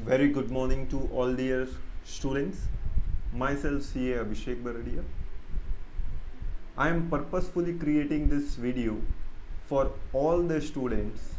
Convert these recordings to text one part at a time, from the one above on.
Very good morning to all dear students. Myself CA Abhishek Baradia. I am purposefully creating this video for all the students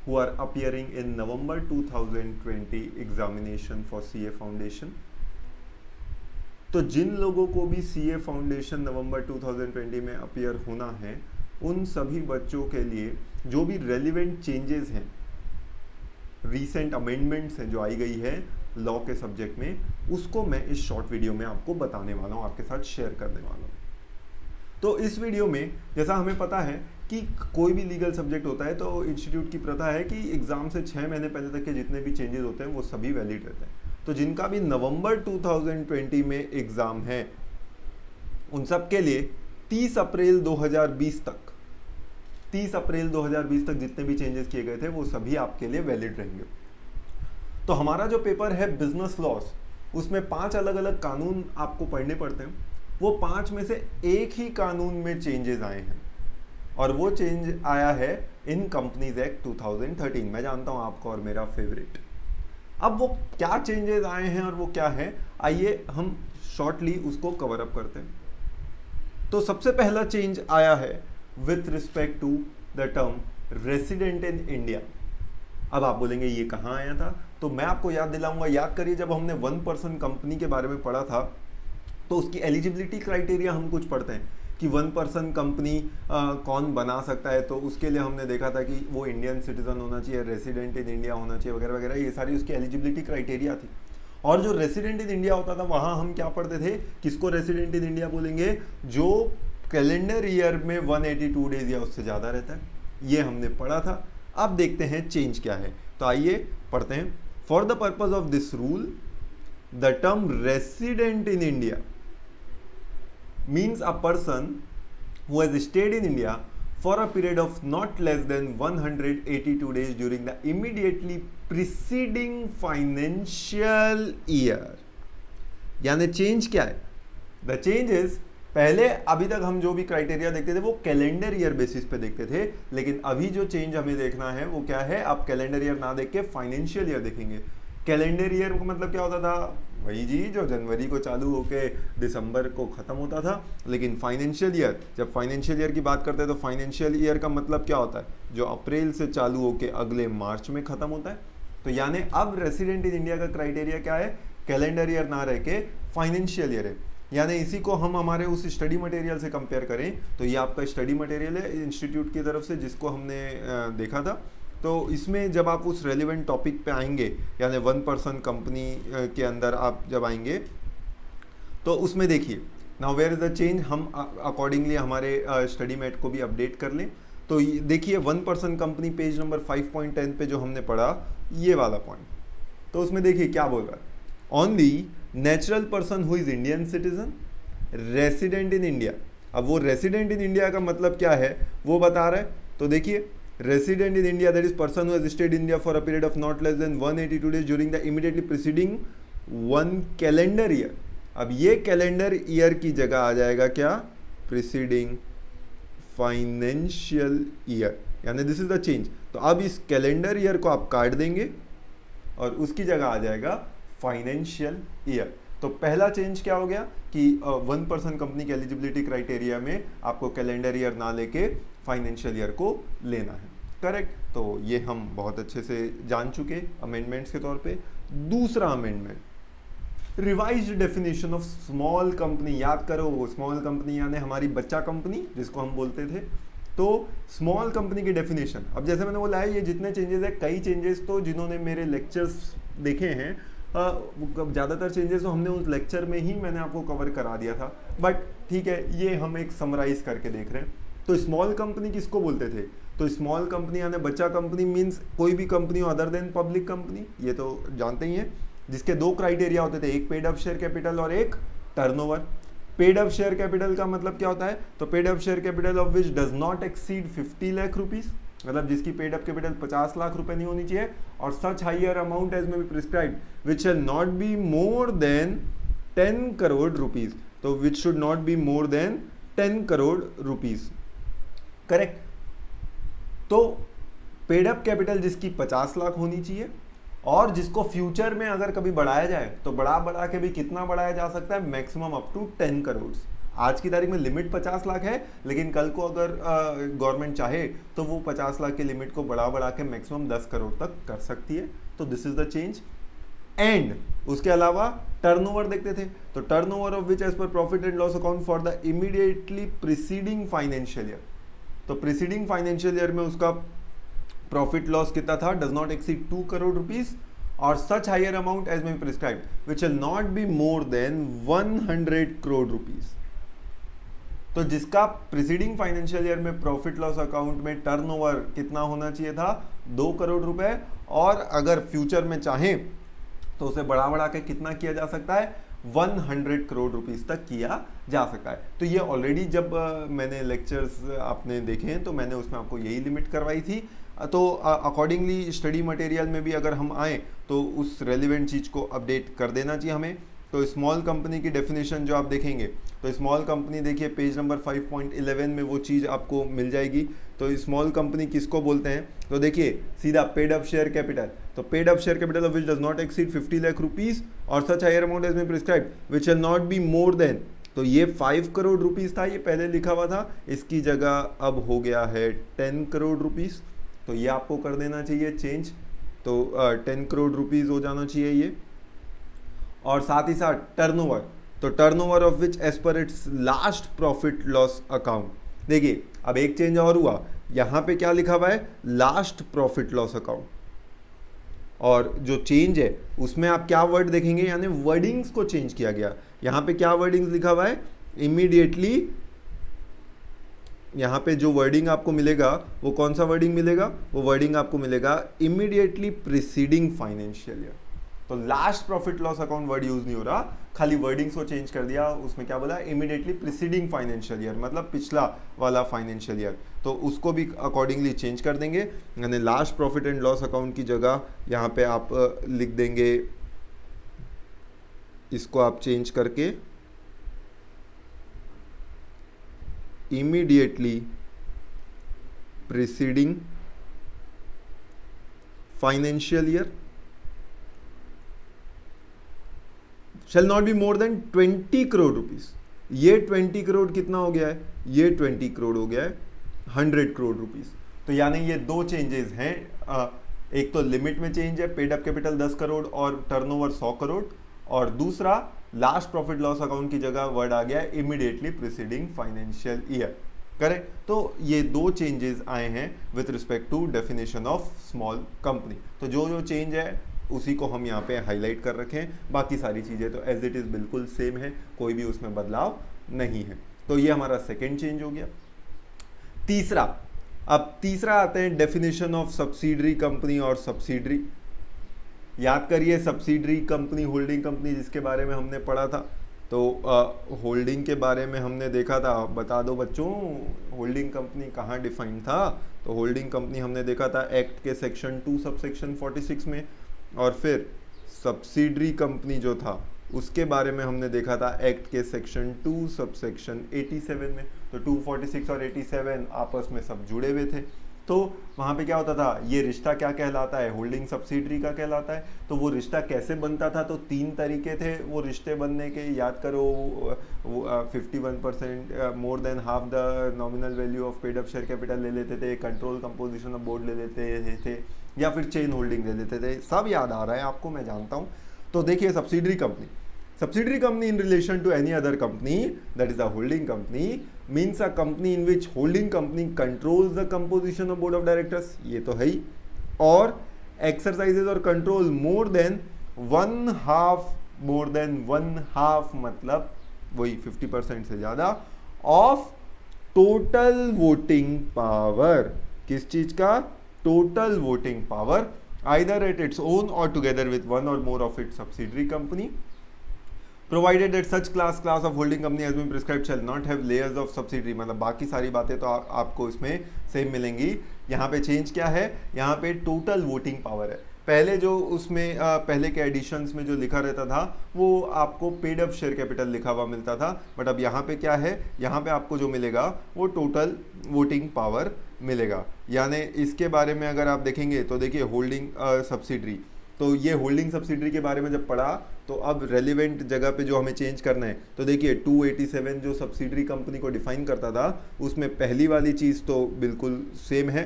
who are appearing in November 2020 examination for CA Foundation. तो जिन लोगों को भी CA foundation नवंबर 2020 में appear होना है, उन सभी बच्चों के लिए जो भी रेलिवेंट चेंजेस हैं, रीसेंट अमेंडमेंट्स हैं जो आई गई है लॉ के सब्जेक्ट में, उसको मैं इस शॉर्ट वीडियो में आपको बताने वाला हूँ, आपके साथ शेयर करने वाला हूँ। तो इस वीडियो में जैसा हमें पता है कि कोई भी लीगल सब्जेक्ट होता है तो इंस्टीट्यूट की प्रथा है कि एग्जाम से 6 महीने पहले तक के जितने भी चेंजेस होते हैं वो सभी वैलिड रहते हैं। तो जिनका भी नवंबर 2020 में एग्जाम है, उन सब के लिए 30 अप्रैल 2020 तक जितने भी चेंजेस किए गए थे वो सभी आपके लिए वैलिड रहेंगे। तो हमारा जो पेपर है बिजनेस लॉस, उसमें 5 अलग अलग कानून आपको पढ़ने पड़ते हैं। वो 5 में से एक ही कानून में चेंजेस आए हैं और वो चेंज आया है इन कंपनीज एक्ट 2013। मैं जानता हूं आपका और मेरा फेवरेट। अब वो क्या चेंजेस आए हैं और वो क्या है, आइए हम शॉर्टली उसको कवर अप करते हैं। तो सबसे पहला चेंज आया है with respect to the term resident in India. अब आप बोलेंगे ये कहाँ आया था, तो मैं आपको याद दिलाऊंगा। याद करिए, जब हमने 1% कंपनी के बारे में पढ़ा था तो उसकी एलिजिबिलिटी क्राइटेरिया हम कुछ पढ़ते हैं कि 1% कंपनी कौन बना सकता है। तो उसके लिए हमने देखा था कि वो इंडियन सिटीजन होना चाहिए, रेसिडेंट इन इंडिया होना चाहिए, वगैरह वगैरह, ये सारी उसकी एलिजिबिलिटी क्राइटेरिया थी। और जो रेसिडेंट इन इंडिया होता था वहाँ हम क्या पढ़ते थे, किसको रेसिडेंट इन इंडिया बोलेंगे, जो कैलेंडर ईयर में 182 डेज या उससे ज़्यादा रहता है। ये हमने पढ़ा था। अब देखते हैं चेंज क्या है, तो आइए पढ़ते हैं। For the purpose of this rule the term resident in India means a person who has stayed in India for a period of not less than 182 days during the immediately preceding financial year। यानी change क्या है? The change is, पहले अभी तक हम जो भी criteria देखते थे वो कैलेंडर ईयर बेसिस पे देखते थे, लेकिन अभी जो चेंज हमें देखना है वो क्या है, आप कैलेंडर ईयर ना देख के फाइनेंशियल ईयर देखेंगे। कैलेंडर ईयर का मतलब क्या होता था, वही जी जो जनवरी को चालू होके दिसंबर को ख़त्म होता था। लेकिन फाइनेंशियल ईयर, जब फाइनेंशियल ईयर की बात करते हैं तो फाइनेंशियल ईयर का मतलब क्या होता है, जो अप्रैल से चालू होके अगले मार्च में ख़त्म होता है। तो यानी अब रेसिडेंट इन इंडिया का क्राइटेरिया क्या है, कैलेंडर ईयर ना रह के फाइनेंशियल ईयर है। यानी इसी को हम हमारे उस स्टडी मटेरियल से कंपेयर करें तो ये आपका स्टडी मटेरियल है इंस्टीट्यूट की तरफ से जिसको हमने देखा था। तो इसमें जब आप उस रेलिवेंट टॉपिक पे आएंगे, यानी 1% कंपनी के अंदर आप जब आएंगे तो उसमें देखिए now where is the change, हम अकॉर्डिंगली हमारे स्टडी मेट को भी अपडेट कर लें। तो देखिए 1% कंपनी पेज नंबर 5.10 पे जो हमने पढ़ा ये वाला पॉइंट, तो उसमें देखिए क्या बोल रहा है, on the natural person who is Indian citizen resident in India. अब वो रेसिडेंट इन इंडिया का मतलब क्या है वो बता रहा है। तो देखिए resident in India, that is person who has stayed in India for a period of not less than 182 days during the immediately preceding one calendar year। अब ये कैलेंडर ईयर की जगह आ जाएगा क्या, preceding financial year, यानी this is the change. तो अब इस कैलेंडर ईयर को आप काट देंगे और उसकी जगह आ जाएगा फाइनेंशियल ईयर। तो पहला चेंज क्या हो गया कि 1% कंपनी के एलिजिबिलिटी क्राइटेरिया में आपको कैलेंडर ईयर ना लेके फाइनेंशियल ईयर को लेना है, करेक्ट। तो ये हम बहुत अच्छे से जान चुके अमेंडमेंट्स के तौर पे। दूसरा amendment, revised definition of small company. याद करो, स्मॉल कंपनी यानी हमारी बच्चा कंपनी जिसको हम बोलते थे। तो स्मॉल कंपनी की डेफिनेशन, अब जैसे मैंने बोला है ये जितने चेंजेस है, कई चेंजेस तो जिन्होंने मेरे लेक्चर्स देखे हैं, ज़्यादातर चेंजेस तो हमने उस लेक्चर में ही मैंने आपको कवर करा दिया था, बट ठीक है ये हम एक समराइज करके देख रहे हैं। तो स्मॉल कंपनी किसको बोलते थे, तो स्मॉल कंपनी यानी बच्चा कंपनी मीन्स कोई भी company other than public company, ये तो जानते ही हैं, जिसके 2 क्राइटेरिया होते थे, एक पेड अप शेयर कैपिटल और एक turnover. Paid up share capital का मतलब क्या होता है, तो paid up share capital of which does not exceed 50 lakh rupees, मतलब जिसकी पेड अप कैपिटल 50 लाख रुपए नहीं होनी चाहिए, और such higher amount as may be prescribed which shall not be more than 10 crore rupees. तो which should not be more than 10 crore rupees, correct. तो paid up capital जिसकी 50 लाख होनी चाहिए और जिसको फ्यूचर में अगर कभी बढ़ाया जाए तो बढ़ा के भी कितना बढ़ाया जा सकता है, मैक्सिमम अप टू 10 करोड़। आज की तारीख में लिमिट 50 लाख है, लेकिन कल को अगर गवर्नमेंट चाहे तो वो 50 लाख की लिमिट को बढ़ा के मैक्सिमम 10 करोड़ तक कर सकती है। तो this is the change. And उसके अलावा टर्नओवर देखते थे, तो turnover of which as per profit and loss account for the immediately preceding financial year. तो प्रीसीडिंग फाइनेंशियल ईयर में उसका प्रॉफिट लॉस कितना था, does not exceed 2 crore rupees और such higher amount as may be prescribed which will not be more than 100 crore rupees. तो जिसका preceding financial year में profit loss account में टर्नओवर कितना होना चाहिए था, 2 करोड़ रुपए, और अगर फ्यूचर में चाहें तो उसे बढ़ा के कितना किया जा सकता है, 100 करोड़ रुपीस तक किया जा सकता है। तो ये ऑलरेडी जब मैंने लेक्चर्स आपने देखे हैं तो मैंने उसमें आपको यही लिमिट करवाई थी। तो अकॉर्डिंगली स्टडी मटेरियल में भी अगर हम आए तो उस रेलिवेंट चीज़ को अपडेट कर देना चाहिए हमें। तो स्मॉल कंपनी की डेफिनेशन जो आप देखेंगे, तो स्मॉल कंपनी देखिए पेज नंबर 5.11 में वो चीज़ आपको मिल जाएगी। तो स्मॉल कंपनी किसको बोलते हैं, तो देखिए सीधा पेड अप शेयर कैपिटल, तो paid up share capital of which does not exceed 50 lakh rupees और such higher amount as been prescribed which will not be more than, तो ये 5 करोड़ रुपीस था, ये पहले लिखा हुआ था, इसकी जगह अब हो गया है 10 करोड़ रुपीस। तो ये आपको कर देना चाहिए चेंज, तो 10 करोड़ रुपीस हो जाना चाहिए ये। और साथ ही साथ टर्नओवर, तो turnover of which as per its last profit loss account. देखिए अब एक चेंज और हुआ, यहां पे क्या लिखा हुआ है, लास्ट प्रॉफिट लॉस अकाउंट, और जो चेंज है उसमें आप क्या वर्ड देखेंगे, यानी वर्डिंग्स को चेंज किया गया। यहां पे क्या वर्डिंग्स लिखा हुआ है, इमीडिएटली, यहां पे जो वर्डिंग आपको मिलेगा वो कौन सा वर्डिंग मिलेगा, वो वर्डिंग आपको मिलेगा इमीडिएटली प्रीसीडिंग फाइनेंशियल ईयर। तो last profit loss account word use नहीं हो रहा, खाली वर्डिंग्स को चेंज कर दिया, उसमें क्या बोला, इमीडिएटली प्रीसीडिंग फाइनेंशियल ईयर, मतलब पिछला वाला फाइनेंशियल ईयर, तो उसको भी अकॉर्डिंगली चेंज कर देंगे। यानी last profit and loss account की जगह यहाँ पे आप लिख देंगे, इसको आप चेंज करके immediately preceding financial year shall not be more than 20 crore rupees. ये 20 करोड़ कितना हो गया है, ये 20 करोड़ हो गया है 100 करोड़ रुपीस। तो यानी ये दो चेंजेस हैं, एक तो लिमिट में चेंज है, पेड अप कैपिटल 10 करोड़ और टर्नओवर 100 करोड़, और दूसरा लास्ट प्रॉफिट लॉस अकाउंट की जगह वर्ड आ गया immediately preceding financial year. Correct, तो ये दो चेंजेस आए हैं with respect to definition of small company. तो जो चेंज है उसी को हम यहाँ पे हाईलाइट कर रखे हैं, बाकी सारी चीज़ें तो एज इट इज़ बिल्कुल सेम है, कोई भी उसमें बदलाव नहीं है। तो ये हमारा सेकेंड चेंज हो गया। तीसरा, अब तीसरा आते हैं डेफिनेशन ऑफ सब्सिडरी कंपनी और सब्सिडरी। याद करिए सब्सिडरी कंपनी, होल्डिंग कंपनी जिसके बारे में हमने पढ़ा था, तो होल्डिंग के बारे में हमने देखा था, बता दो बच्चों होल्डिंग कंपनी कहाँ डिफाइंड था। तो होल्डिंग कंपनी हमने देखा था एक्ट के सेक्शन 2 सबसेक्शन 46 में, और फिर सब्सिडरी कंपनी जो था उसके बारे में हमने देखा था एक्ट के सेक्शन 2 सबसेक्शन 87 में। तो 246 और 87 आपस में सब जुड़े हुए थे। तो वहाँ पे क्या होता था, ये रिश्ता क्या कहलाता है, होल्डिंग सब्सिडरी का कहलाता है। तो वो रिश्ता कैसे बनता था, तो 3 तरीके थे वो रिश्ते बनने के, याद करो, 51% more than half the nominal value of paid up share capital ले लेते थे, कंट्रोल कंपोजिशन ऑफ बोर्ड ले लेते थे, या फिर चेन होल्डिंग ले लेते थे। सब याद आ रहा है आपको, मैं जानता हूँ। तो देखिए subsidiary company in relation to any other company, that is a holding company, means a company in which holding company controls the composition of board of directors, ये तो है ही, और exercises और control more than one half मतलब वही 50% से ज़्यादा of total voting power। किस चीज़ का, total voting power, either at its own or together with one or more of its subsidiary company, provided that such class of holding company has been prescribed shall not have layers of subsidiary। मतलब बाकी सारी बातें तो आपको इसमें same मिलेंगी। यहाँ पे चेंज क्या है, यहाँ पे टोटल वोटिंग पावर है। पहले जो उसमें पहले के एडिशंस में जो लिखा रहता था वो आपको पेड अप शेयर कैपिटल लिखा हुआ मिलता था, बट अब यहाँ पे क्या है, यहाँ पे आपको जो मिलेगा वो टोटल वोटिंग पावर मिलेगा। यानी इसके बारे में अगर आप देखेंगे तो देखिए होल्डिंग सब्सिडरी, तो ये होल्डिंग सब्सिडरी के बारे में जब पढ़ा तो अब रेलिवेंट जगह पे जो हमें चेंज करना है, तो देखिए 287 जो सब्सिडरी कंपनी को डिफाइन करता था उसमें पहली वाली चीज़ तो बिल्कुल सेम है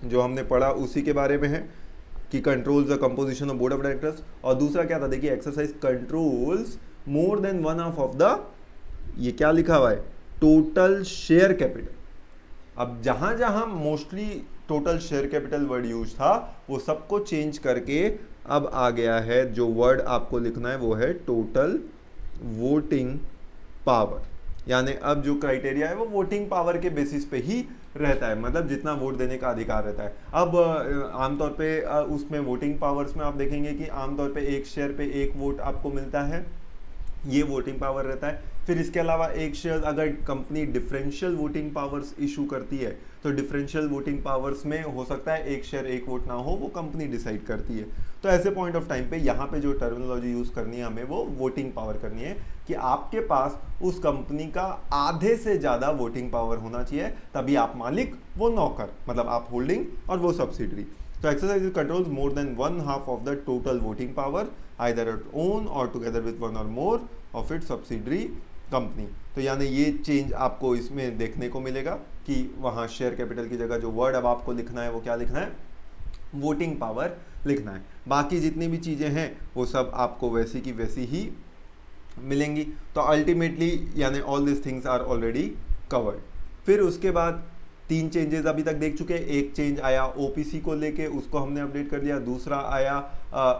जो हमने पढ़ा उसी के बारे में है कि controls the composition of board of directors, और दूसरा क्या था देखिए exercise controls more than 1/2 of the, ये क्या लिखा हुआ है, टोटल शेयर कैपिटल। अब जहां जहां mostly total share capital word use था वो सबको चेंज करके अब आ गया है जो वर्ड आपको लिखना है वो है टोटल वोटिंग पावर, यानी अब जो क्राइटेरिया है वो वोटिंग पावर के बेसिस पे ही रहता है, मतलब जितना वोट देने का अधिकार रहता है। अब आमतौर पे उसमें वोटिंग पावर्स में आप देखेंगे कि आमतौर पे एक शेयर पे एक वोट आपको मिलता है, ये वोटिंग पावर रहता है। फिर इसके अलावा एक शेयर अगर company differential voting powers issue करती है तो डिफरेंशियल वोटिंग पावर्स में हो सकता है एक शेयर एक वोट ना हो, वो कंपनी डिसाइड करती है। तो ऐसे पॉइंट ऑफ टाइम पे यहाँ पे जो टर्मिनोलॉजी यूज करनी है हमें वो वोटिंग पावर करनी है कि आपके पास उस कंपनी का आधे से ज्यादा वोटिंग पावर होना चाहिए, तभी आप मालिक वो नौकर, मतलब आप होल्डिंग और वो सब्सिडरी। तो exercise controls more than 1/2 of the total voting power either at own or together with one or more of its subsidiary company। तो यानी ये चेंज आपको इसमें देखने को मिलेगा कि वहाँ शेयर कैपिटल की जगह जो वर्ड अब आपको लिखना है वो क्या लिखना है, वोटिंग पावर लिखना है। बाकी जितनी भी चीज़ें हैं वो सब आपको वैसी की वैसी ही मिलेंगी। तो अल्टीमेटली यानी all this things are already covered. फिर उसके बाद 3 चेंजेस अभी तक देख चुके हैं। एक चेंज आया ओपीसी को लेके, उसको हमने अपडेट कर दिया। दूसरा आया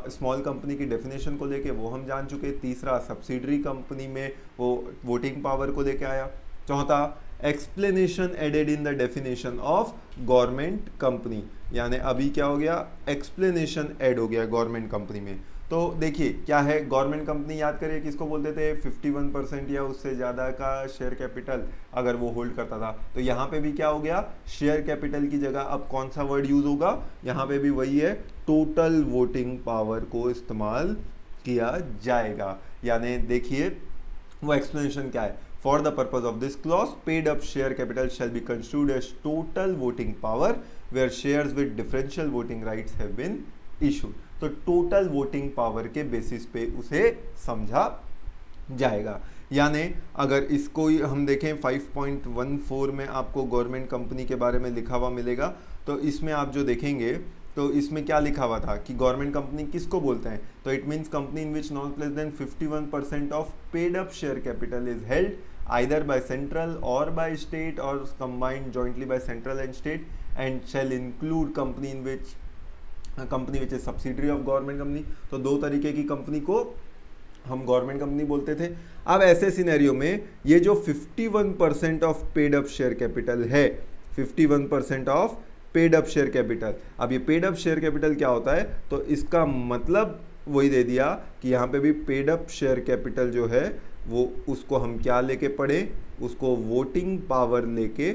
स्मॉल कंपनी की डेफिनेशन को लेके, वो हम जान चुके। तीसरा सब्सिडरी कंपनी में वो वोटिंग पावर को लेके आया। चौथा explanation added in the definition of government company, यानी अभी क्या हो गया, एक्सप्लेनेशन ऐड हो गया गवर्नमेंट कंपनी में। तो देखिए क्या है, गवर्नमेंट कंपनी याद करिए किसको बोलते थे, 51% या उससे ज़्यादा का शेयर कैपिटल अगर वो होल्ड करता था। तो यहाँ पे भी क्या हो गया, शेयर कैपिटल की जगह अब कौन सा वर्ड यूज होगा, यहाँ पे भी वही है, टोटल वोटिंग पावर को इस्तेमाल किया जाएगा। यानी देखिए वो एक्सप्लेनेशन क्या है, for the purpose of this clause paid up share capital shall be construed as total voting power where shares with differential voting rights have been issued. तो टोटल वोटिंग पावर के बेसिस पे उसे समझा जाएगा। यानी अगर इसको हम देखें 5.14 में आपको गवर्नमेंट कंपनी के बारे में लिखा हुआ मिलेगा, तो इसमें आप जो देखेंगे तो इसमें क्या लिखा हुआ था कि गवर्नमेंट कंपनी किसको बोलते हैं, तो it means company in which not less than 51% of paid up share capital is held either by central or by state or combined jointly by central and state and shall include company which is subsidiary of government company। तो दो तरीके की company को हम government company बोलते थे। अब ऐसे सिनेरियो में ये जो 51% of paid up share capital है, 51% of paid up share capital, अब ये पेड अप शेयर कैपिटल क्या होता है, तो इसका मतलब वही दे दिया कि यहाँ पे भी पेड अप शेयर कैपिटल जो है वो उसको हम क्या लेके पढ़े, उसको वोटिंग पावर लेके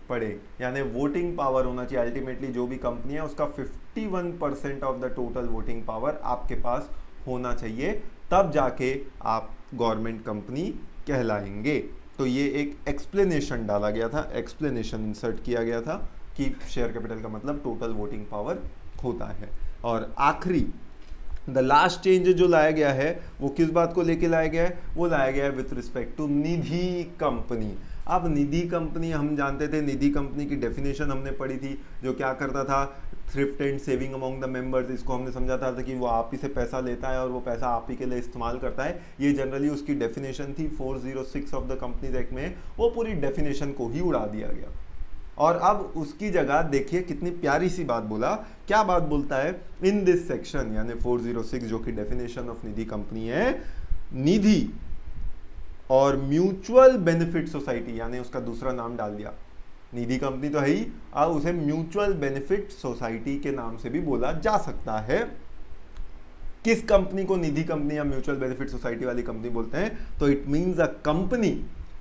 पढ़े। यानी वोटिंग पावर होना चाहिए अल्टीमेटली जो भी कंपनी है उसका 51% of the total voting power आपके पास होना चाहिए, तब जाके आप गवर्नमेंट कंपनी कहलाएंगे। तो ये एक एक्सप्लेनेशन डाला गया था, एक्सप्लेनेशन इंसर्ट किया गया था कि शेयर कैपिटल का मतलब टोटल वोटिंग पावर होता है। और आखिरी द लास्ट चेंज जो लाया गया है वो किस बात को लेके लाया गया है, वो लाया गया है with respect to Nidhi company. अब निधि कंपनी हम जानते थे, निधि कंपनी की डेफिनेशन हमने पढ़ी थी, जो क्या करता था, thrift and saving among the members. इसको हमने समझाता था कि वो आप ही से पैसा लेता है और वो पैसा आप ही के लिए इस्तेमाल करता है। ये जनरली उसकी डेफिनेशन थी 406 ऑफ द कंपनीज एक्ट में, वो पूरी डेफिनेशन को ही उड़ा दिया गया। और अब उसकी जगह देखिए कितनी प्यारी सी बात बोला, क्या बात बोलता है, इन दिस सेक्शन यानी 406 जो कि डेफिनेशन ऑफ निधि कंपनी है, निधि और म्यूचुअल बेनिफिट सोसाइटी, यानी उसका दूसरा नाम डाल दिया, निधि कंपनी तो है ही, अब उसे म्यूचुअल बेनिफिट सोसाइटी के नाम से भी बोला जा सकता है। किस कंपनी को निधि कंपनी या म्यूचुअल बेनिफिट सोसाइटी वाली कंपनी बोलते हैं, तो it means a company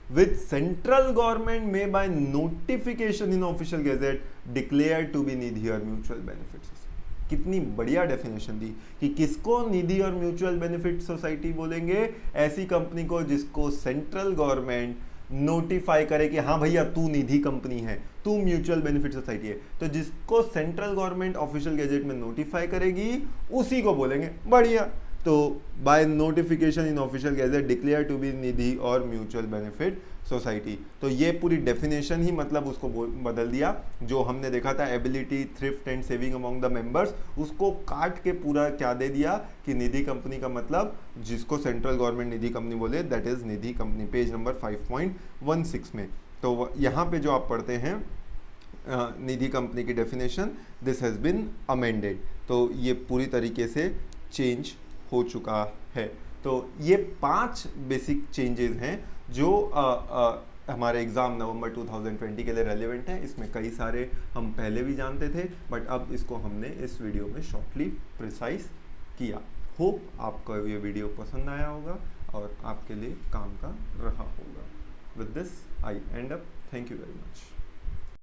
with central government may by notification in official gazette declared to be निधि और म्यूचुअल बेनिफिट सोसाइटी। कितनी बढ़िया डेफिनेशन दी कि किसको निधि और म्यूचुअल बेनिफिट सोसाइटी बोलेंगे, ऐसी कंपनी को जिसको सेंट्रल गवर्नमेंट नोटिफाई करे कि हाँ भैया तू निधि कंपनी है, तू म्यूचुअल बेनिफिट सोसाइटी है। तो जिसको सेंट्रल गवर्नमेंट ऑफिशियल गैजेट में नोटिफाई करेगी उसी को बोलेंगे बढ़िया। तो by notification in official gazette declare to be Nidhi और म्यूचुअल बेनिफिट सोसाइटी। तो ये पूरी डेफिनेशन ही मतलब उसको बदल दिया। जो हमने देखा था ability, thrift and saving among the members, उसको काट के पूरा क्या दे दिया कि निधि कंपनी का मतलब जिसको सेंट्रल गवर्नमेंट निधि कंपनी बोले that is Nidhi company, page number 5.16 में। तो यहाँ पे जो आप पढ़ते हैं निधि कंपनी की definition, this has been amended. तो ये पूरी तरीके से चेंज हो चुका है। तो ये 5 बेसिक चेंजेस हैं जो हमारे एग्ज़ाम नवंबर 2020 के लिए रेलेवेंट है। इसमें कई सारे हम पहले भी जानते थे, बट अब इसको हमने इस वीडियो में शॉर्टली प्रिसाइज किया। होप आपको ये वीडियो पसंद आया होगा और आपके लिए काम का रहा होगा। With this I and up, thank you very much.